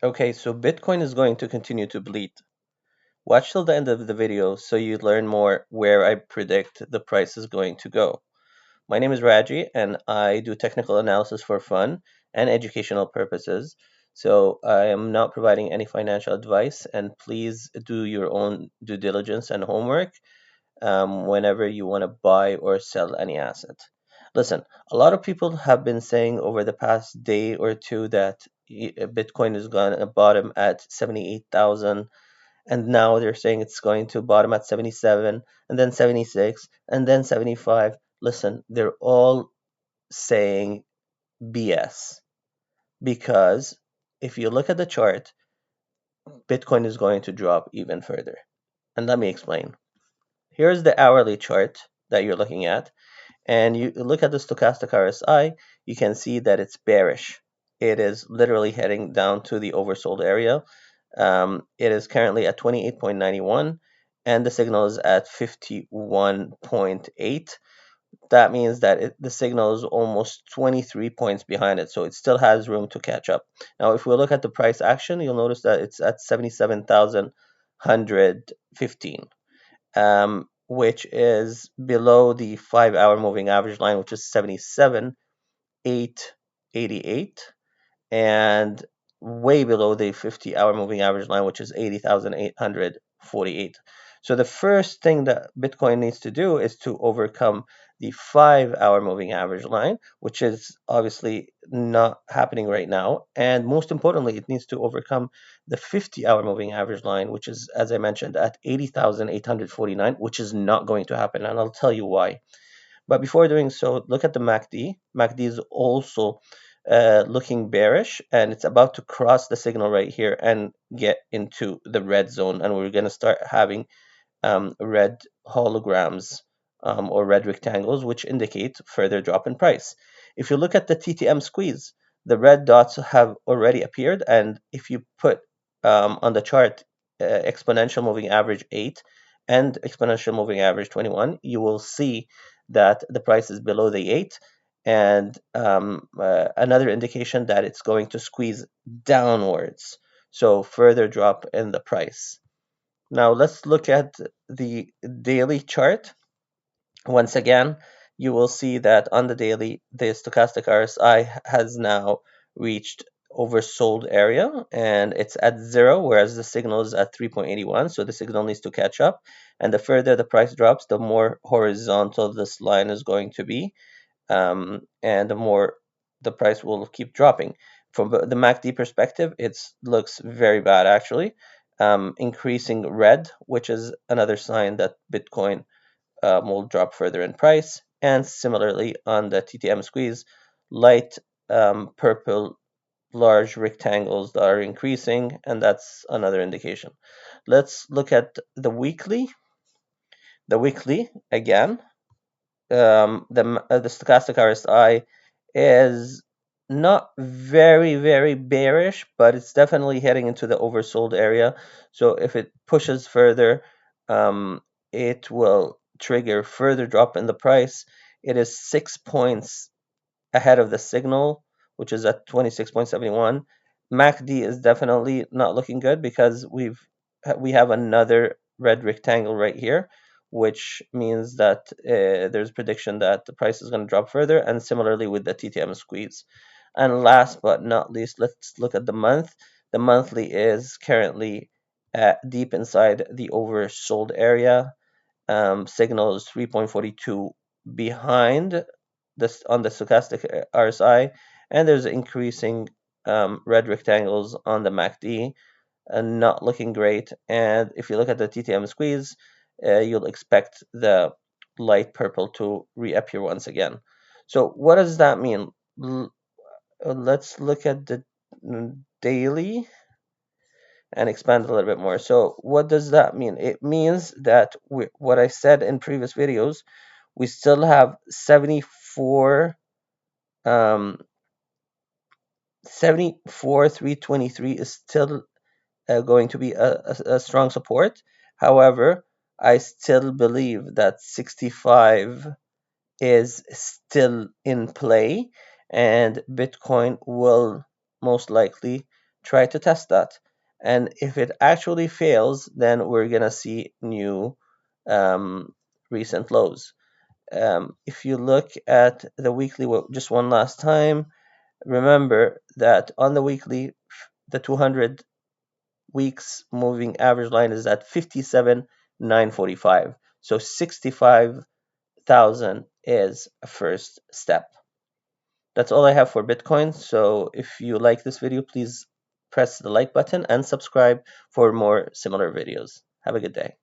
Okay, so Bitcoin is going to continue to bleed. Watch till the end of the video so you learn more where I predict the price is going to go. My name is Raji and I do technical analysis for fun and educational purposes. So I am not providing any financial advice, and please do your own due diligence and homework whenever you want to buy or sell any asset. Listen, a lot of people have been saying over the past day or two that Bitcoin is going to bottom at 78,000, and now they're saying it's going to bottom at 77, and then 76, and then 75. Listen, they're all saying BS, because if you look at the chart, Bitcoin is going to drop even further. And let me explain. Here's the hourly chart that you're looking at, and you look at the stochastic RSI, you can see that it's bearish. It is literally heading down to the oversold area. It is currently at 28.91, and the signal is at 51.8. That means that the signal is almost 23 points behind it, so it still has room to catch up. Now, if we look at the price action, you'll notice that it's at 77,115, which is below the 5-hour moving average line, which is 77,888, and way below the 50-hour moving average line, which is 80,848. So the first thing that Bitcoin needs to do is to overcome the 5-hour moving average line, which is obviously not happening right now. And most importantly, it needs to overcome the 50-hour moving average line, which is, as I mentioned, at 80,849, which is not going to happen. And I'll tell you why. But before doing so, look at the MACD. MACD is also looking bearish, and it's about to cross the signal right here and get into the red zone. And we're going to start having red holograms or red rectangles, which indicate further drop in price. If you look at the TTM squeeze, the red dots have already appeared. And if you put on the chart exponential moving average 8 and exponential moving average 21, you will see that the price is below the 8, and another indication that it's going to squeeze downwards. So further drop in the price. Now let's look at the daily chart. Once again, you will see that on the daily, the stochastic RSI has now reached oversold area, and it's at 0, whereas the signal is at 3.81. So the signal needs to catch up. And the further the price drops, the more horizontal this line is going to be, and the more the price will keep dropping. From the MACD perspective, it looks very bad actually, increasing red, which is another sign that Bitcoin will drop further in price. And similarly on the TTM squeeze, light purple large rectangles that are increasing, and that's another indication. Let's look at the weekly. The weekly again, the stochastic RSI is not very bearish, but it's definitely heading into the oversold area. So if it pushes further, it will trigger further drop in the price. It is 6 points ahead of the signal, which is at 26.71. MACD is definitely not looking good because we have another red rectangle right here, which means that there's prediction that the price is going to drop further, and similarly with the TTM squeeze. And last but not least, let's look at the month. The monthly is currently deep inside the oversold area. Signal is 3.42 behind this on the stochastic RSI, and there's increasing red rectangles on the MACD, and not looking great. And if you look at the TTM squeeze, you'll expect the light purple to reappear once again. So what does that mean? Let's look at the daily and expand a little bit more. So what does that mean? It means that what I said in previous videos, we still have um, 323 is still going to be a strong support. However, I still believe that 65 is still in play, and Bitcoin will most likely try to test that. And if it actually fails, then we're going to see new recent lows. If you look at the weekly, just one last time, remember that on the weekly, the 200 weeks moving average line is at 57,945. So 65,000 is a first step. That's all I have for Bitcoin. So if you like this video, please press the like button and subscribe for more similar videos. Have a good day.